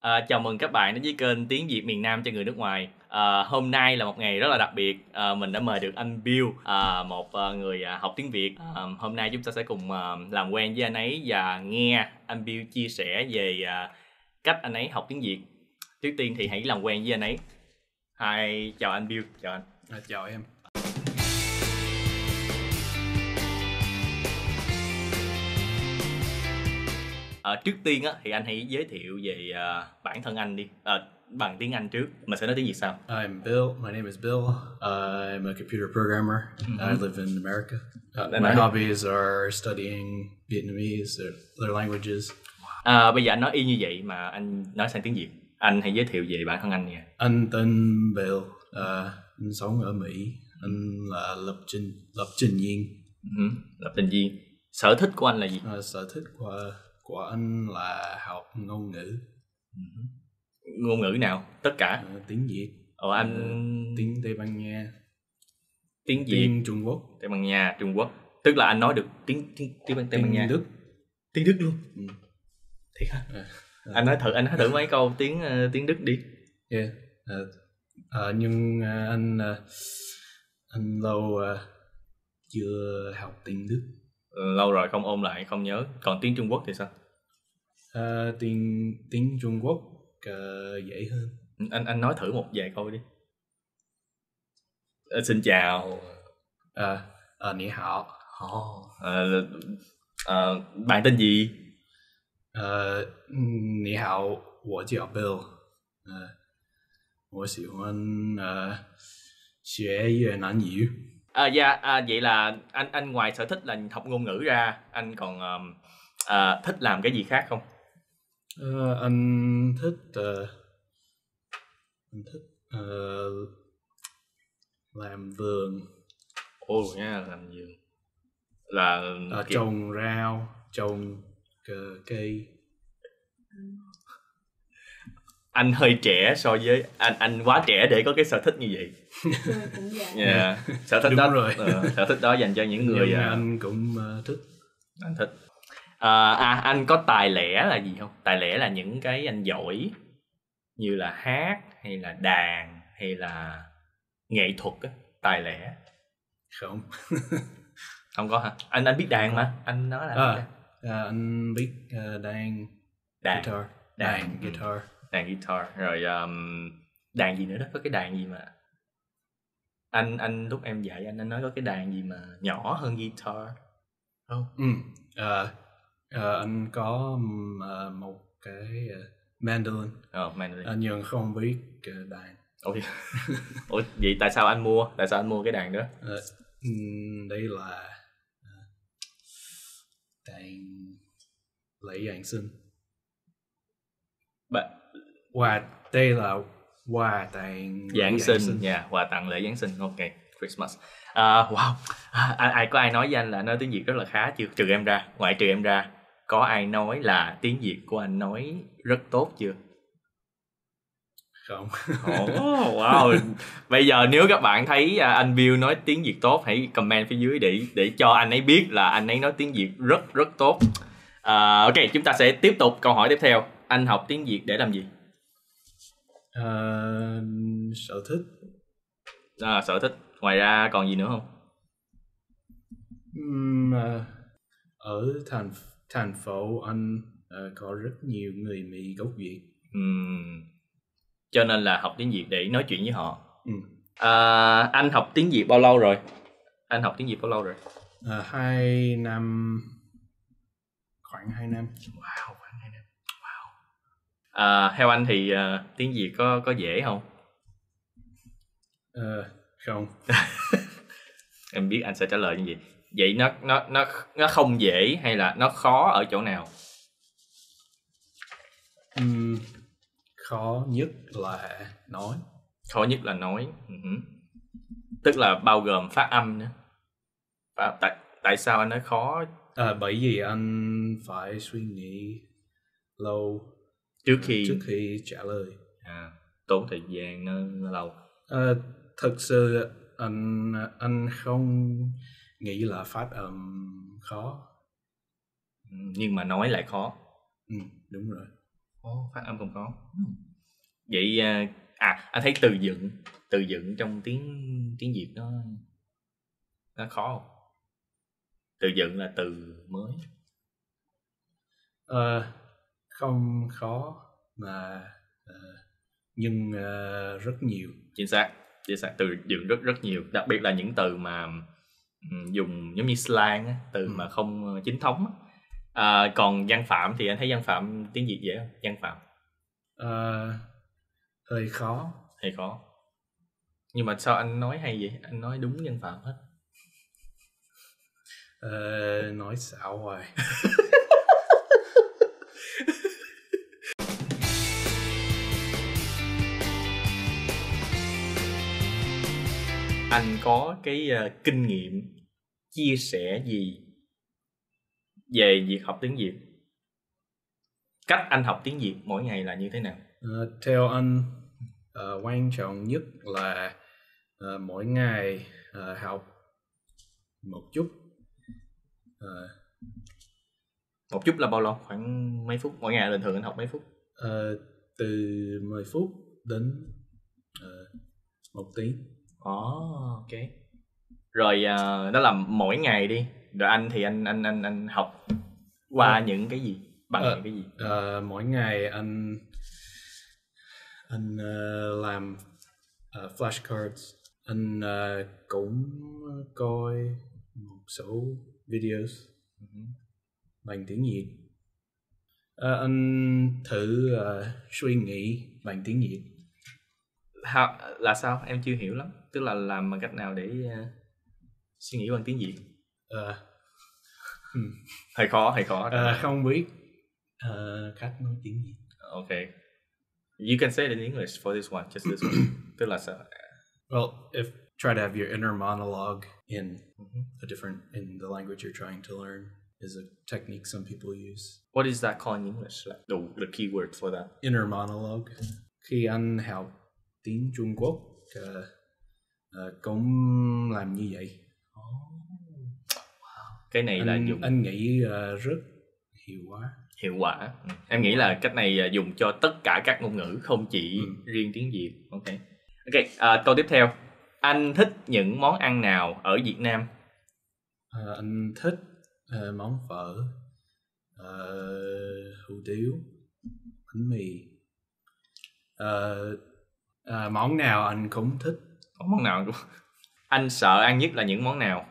Chào mừng các bạn đến với kênh Tiếng Việt miền Nam cho người nước ngoài. Hôm nay là một ngày rất là đặc biệt. Mình đã mời được anh Bill, một người học tiếng Việt. Hôm nay chúng ta sẽ cùng làm quen với anh ấy và nghe anh Bill chia sẻ về cách anh ấy học tiếng Việt. Trước tiên thì hãy làm quen với anh ấy. Hi, chào anh Bill, chào anh. Chào em. Trước tiên thì anh hãy giới thiệu về bản thân anh đi, bằng tiếng Anh trước. Mình sẽ nói tiếng Việt sau. I'm Bill. My name is Bill. I'm a computer programmer. I live in America. My hobbies are studying Vietnamese, their languages. Bây giờ anh nói y như vậy mà anh nói sang tiếng Việt. Anh hãy giới thiệu về bản thân anh nha. Anh tên Bill. Anh sống ở Mỹ. Anh là lập trình viên. Lập trình viên. Sở thích của anh là gì? Sở thích của anh là học ngôn ngữ. Ngôn ngữ nào? Tất cả? Tiếng Việt. Tiếng Tây Ban Nha. Tiếng Việt. Tiếng Trung Quốc. Tây Ban Nha, Trung Quốc. Tức là anh nói được tiếng Tây Ban Nha. Đức. Tiếng Đức luôn. Thiệt hả? Anh nói thử mấy câu tiếng Đức đi. Yeah. Nhưng anh lâu chưa học tiếng Đức. Lâu rồi không ôn lại, không nhớ. Còn tiếng Trung Quốc thì sao? Tiếng Trung Quốc dễ hơn. Anh nói thử một vài câu đi. Xin chào. Ni hao. Bạn tên gì? Ni hao, 我叫 Bill. 我喜欢学越南语. Vậy là anh ngoài sở thích là học ngôn ngữ ra, anh còn thích làm cái gì khác không? Anh thích làm vườn. Nha, làm vườn là trồng rau, trồng cây. Anh hơi trẻ so với anh quá trẻ để có cái sở thích như vậy. Yeah. Sở thích đó rồi. Sở thích đó dành cho những người anh cũng thích. Anh thích. Anh có tài lẻ là gì không? Tài lẻ là những cái anh giỏi như là hát hay là đàn hay là nghệ thuật á, tài lẻ. Không. Không có hả? Anh biết đàn mà. Anh nói là anh biết đàn guitar. Đàn guitar. Rồi đàn gì nữa đó? Có cái đàn gì mà anh lúc em dạy anh nói có cái đàn gì mà nhỏ hơn guitar không? Anh có một cái mandolin. Mandolin. Anh nhưng không biết đàn. Ủa vậy tại sao anh mua cái đàn đó? Đây là đàn lễ Giáng sinh. Đây là quà tặng Giáng sinh. Quà tặng lễ Giáng sinh. Ok, Christmas. Wow. Có ai nói với anh là nói tiếng Việt rất là khá chưa? Ngoại trừ em ra, có ai nói là tiếng Việt của anh nói rất tốt chưa? Không. Wow. Bây giờ nếu các bạn thấy anh Bill nói tiếng Việt tốt, hãy comment phía dưới để cho anh ấy biết là anh ấy nói tiếng Việt rất rất tốt. Ok, chúng ta sẽ tiếp tục câu hỏi tiếp theo. Anh học tiếng Việt để làm gì? Sở thích. Sở thích. Ngoài ra còn gì nữa không? Ở thành phố anh có rất nhiều người Mỹ gốc Việt. Cho nên là học tiếng Việt để nói chuyện với họ. Anh học tiếng Việt bao lâu rồi? 2 năm. Khoảng 2 năm. Wow, khoảng 2 năm. Wow. Theo anh thì tiếng Việt có dễ không? Không. Em biết anh sẽ trả lời như vậy. Vậy nó không dễ hay là nó khó ở chỗ nào? Khó nhất là nói. Tức là bao gồm phát âm nữa. Tại sao anh nói khó? Bởi vì anh phải suy nghĩ lâu trước khi trả lời. Tốn thời gian nó lâu. Thật sự anh không nghĩ là phát âm khó. Nhưng mà nói lại khó. Đúng rồi. Phát âm không có. Vậy anh thấy từ dựng trong tiếng Việt nó khó không? Từ dựng là từ mới. Không khó mà nhưng rất nhiều. Chính xác, từ dựng rất nhiều, đặc biệt là những từ mà dùng giống như slang á, từ mà không chính thống á. Còn văn phạm thì anh thấy văn phạm tiếng Việt dễ không? Văn phạm hơi khó. Nhưng mà sao anh nói hay vậy? Anh nói đúng văn phạm hết. Nói xạo hoài. Anh có cái kinh nghiệm chia sẻ gì về việc học tiếng Việt? Cách anh học tiếng Việt mỗi ngày là như thế nào? Theo anh, quan trọng nhất là mỗi ngày học một chút. Một chút là bao lâu? Khoảng mấy phút? Mỗi ngày bình thường anh học mấy phút? Từ 10 phút đến 1 tiếng. Ok. Rồi đó là mỗi ngày đi. Rồi anh thì anh học qua những cái gì? Bằng những cái gì? Mỗi ngày anh làm flashcards. Anh cũng coi một số videos bằng tiếng Việt. Anh thử suy nghĩ bằng tiếng Việt. Là sao? Em chưa hiểu lắm. Tức là làm bằng cách nào để suy nghĩ bằng tiếng Việt? Hơi khó. Không biết cách nói tiếng Việt. Okay. You can say it in English for this one, just this one. Tức là sao? Well, try to have your inner monologue in in the language you're trying to learn is a technique some people use. What is that called in English? Like the key word for that? Inner monologue. Khi anh học tiếng Trung Quốc cũng làm như vậy. Cái này là dùng... Anh nghĩ rất hiệu quả. Em nghĩ là cách này dùng cho tất cả các ngôn ngữ, không chỉ riêng tiếng Việt. Ok. Câu tiếp theo. Anh thích những món ăn nào ở Việt Nam? Anh thích món phở, hủ tiếu, bánh mì. Món nào anh cũng thích. Món nào cũng... Anh sợ ăn nhất là những món nào?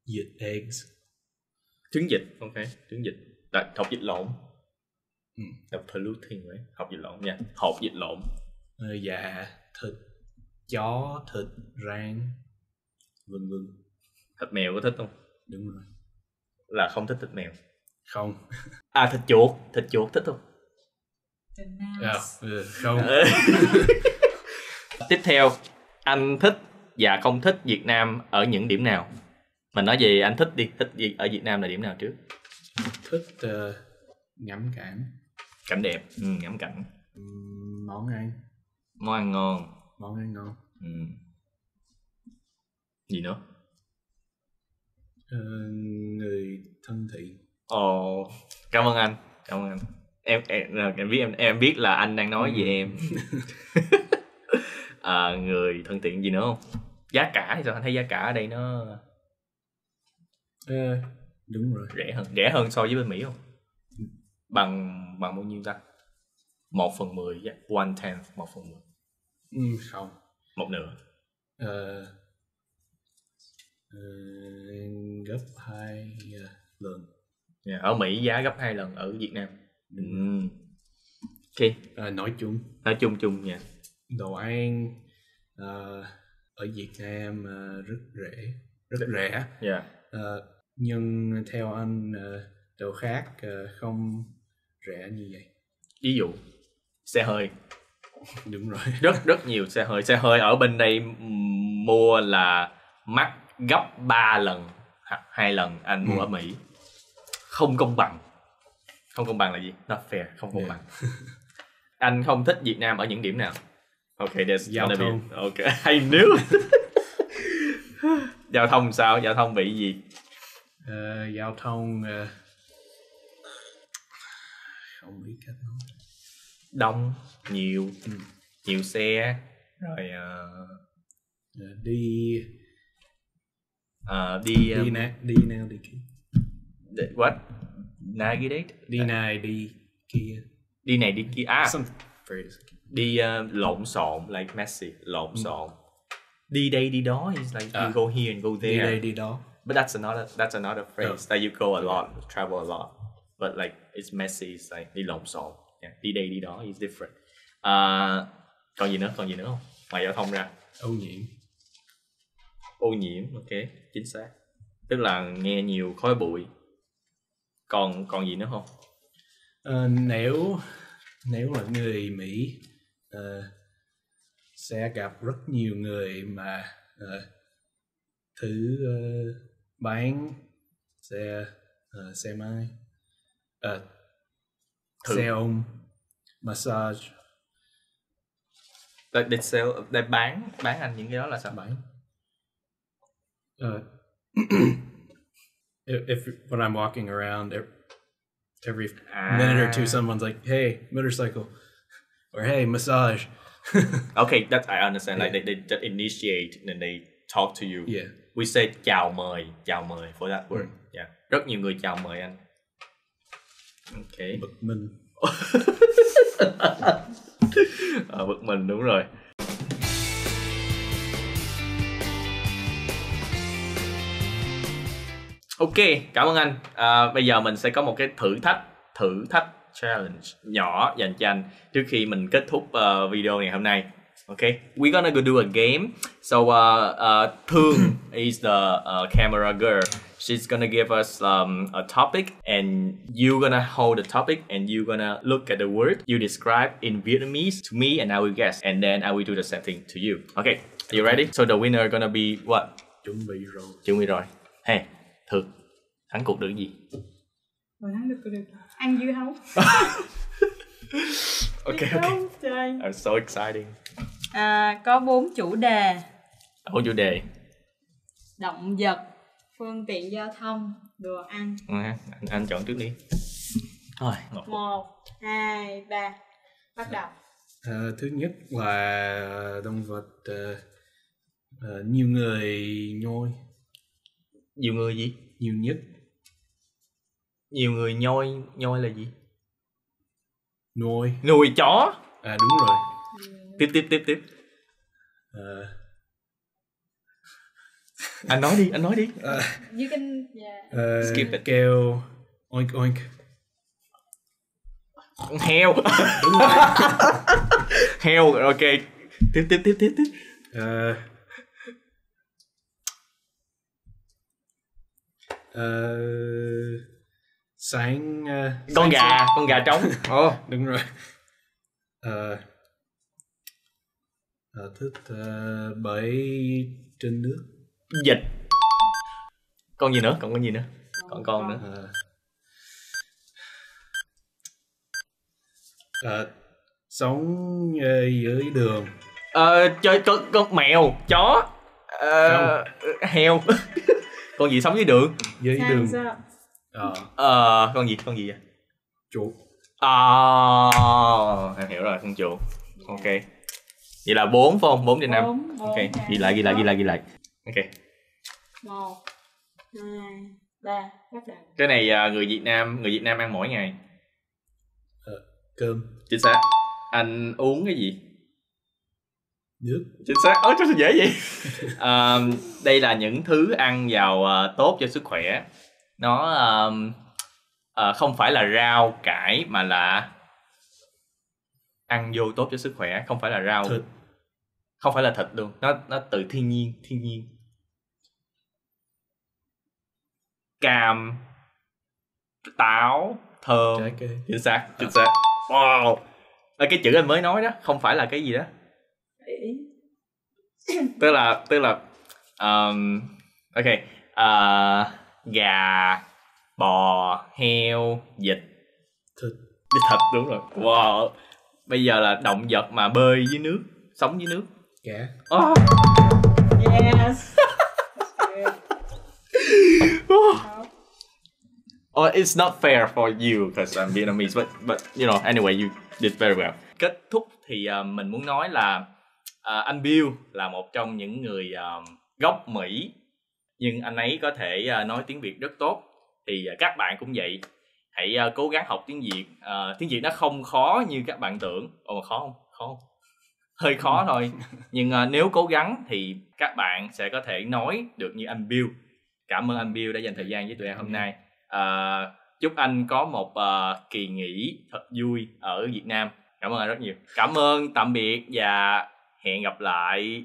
Vịt eggs. Trứng vịt, ok. Trứng vịt. Hột vịt lộn. The polluting, right? Hột vịt lộn nha. Hột vịt lộn. Dạ, thịt chó, thịt rang, vân. Thịt mèo có thích không? Đúng rồi. Là không thích thịt mèo. Không. Thịt chuột thích không? Không. Tiếp theo, anh thích và không thích Việt Nam ở những điểm nào? Mình nói về anh thích đi, thích gì ở Việt Nam là điểm nào trước? Thích ngắm cảnh. Cảnh đẹp, ngắm cảnh. Món ăn ngon. Gì nữa? Người thân thiện. Cảm ơn anh. Em biết là anh đang nói về em. Người thân thiện, gì nữa không? Giá cả thì sao? Anh thấy giá cả ở đây nó đúng rồi, rẻ hơn so với bên Mỹ không? Bằng bao nhiêu ta? 1/10, 1/10, 1/10. Không. 1/2. Gấp 2 lần. Ở Mỹ giá gấp 2 lần ở Việt Nam. Ok. Nói chung nha. Đồ ăn ở Việt Nam rất rẻ. Nhưng theo anh đồ khác không rẻ như vậy. Ví dụ xe hơi. Đúng rồi. Rất nhiều xe hơi ở bên đây mua là mắc gấp 3 lần hoặc 2 lần anh mua ở Mỹ. Không công bằng là gì? Not fair, không công bằng. Anh không thích Việt Nam ở những điểm nào? Okay, giao thông. Okay, I knew. Giao thông sao? Giao thông bị gì? giao thông không biết cách nói. Đông, nhiều xe, rồi đi đi nào đi kia. What? Navigate? Đi này đi kia. Đi này đi kia. Some phrase. Đi lộn xộn, like messy, lộn xộn. Đi đây đi đó is like you go here and go there. Đi đây đi đó. But that's another phrase that you go a lot, travel a lot. But like it's messy, it's like đi lộn xộn. Yeah. Đi đây đi đó is different. Còn gì nữa không? Ngoài giao thông ra. Ô nhiễm, ok, chính xác. Tức là nghe nhiều khói bụi. Còn gì nữa không? Nếu là người Mỹ sẽ gặp rất nhiều người mà thứ bán xe máy, xe ôm, massage. Để bán anh những cái đó là sao? Bán. If when I'm walking around, every minute or two, someone's like, "Hey, motorcycle," or "Hey, massage." Okay, that I understand. Yeah. Like they just initiate and they talk to you. Yeah. We say chào mời for that word. Yeah. Rất nhiều người chào mời anh. Okay. Bực mình. Bực mình, đúng rồi. Ok, cảm ơn anh. Bây giờ mình sẽ có một cái thử thách challenge nhỏ dành cho anh trước khi mình kết thúc video ngày hôm nay. Okay, we're gonna go do a game. So Thương is the camera girl. She's gonna give us a topic, and you're gonna hold the topic, and you're gonna look at the word you describe in Vietnamese to me, and I will guess, and then I will do the same thing to you. Okay, are you ready? So the winner gonna be what? Chuẩn bị rồi. Hey, Thương, thắng cuộc được gì? Thắng được ăn dưa hấu. Okay. I'm so exciting. Có 4 chủ đề. 4 chủ đề. Động vật, phương tiện giao thông, đồ ăn. Anh chọn trước đi. Thôi, 1, 2, 3. Bắt đầu. Thứ nhất là động vật nhiều người nhoi. Nhiều người gì? Nhiều nhất. Nhiều người nhoi là gì? Nuôi chó. Đúng rồi. Tiếp. Anh nói đi. You can skip it. Kêu oink oink. Heo. Đúng rồi. Heo, ok. Tiếp. Sáng con gà trống. Đúng rồi. Thích bơi trên nước. Vịt. Con gì nữa? Còn con gì nữa? Còn con nữa. Sống dưới đường. Chơi con mèo, chó, heo. Con gì sống dưới đường? Dưới đường. Con gì vậy? Chuột. Em hiểu rồi, con chuột. Ok. Vậy là 4 phải không? 4 trên 5. Ok, ghi lại. Ok. 1, 2, 3, bắt đầu. Cái này người Việt Nam ăn mỗi ngày. Cơm. Chính xác. Anh uống cái gì? Nước. Chính xác. Sao dễ vậy? Đây là những thứ ăn vào tốt cho sức khỏe. Nó không phải là rau cải mà là ăn vô tốt cho sức khỏe, không phải là rau. Thịt. Không phải là thịt luôn, nó từ thiên nhiên. Cam, táo, thơm. Trái cây. Chính xác. Wow. Cái chữ anh mới nói đó không phải là cái gì đó. Tức là ok, gà, bò, heo, vịt. Thịt, đúng rồi. Wow. Bây giờ là động vật mà bơi dưới nước, sống dưới nước. Cá. Yes. Oh, it's not fair for you because I'm Vietnamese, but you know, anyway, you did very well. Kết thúc thì mình muốn nói là anh Bill là một trong những người gốc Mỹ, nhưng anh ấy có thể nói tiếng Việt rất tốt. Thì các bạn cũng vậy, hãy cố gắng học tiếng Việt. Tiếng Việt nó không khó như các bạn tưởng. Ồ, khó không? Khó không? Hơi khó thôi. Nhưng nếu cố gắng thì các bạn sẽ có thể nói được như anh Bill. Cảm ơn anh Bill đã dành thời gian với tụi em hôm nay. Chúc anh có một kỳ nghỉ thật vui ở Việt Nam. Cảm ơn anh rất nhiều. Cảm ơn, tạm biệt và hẹn gặp lại.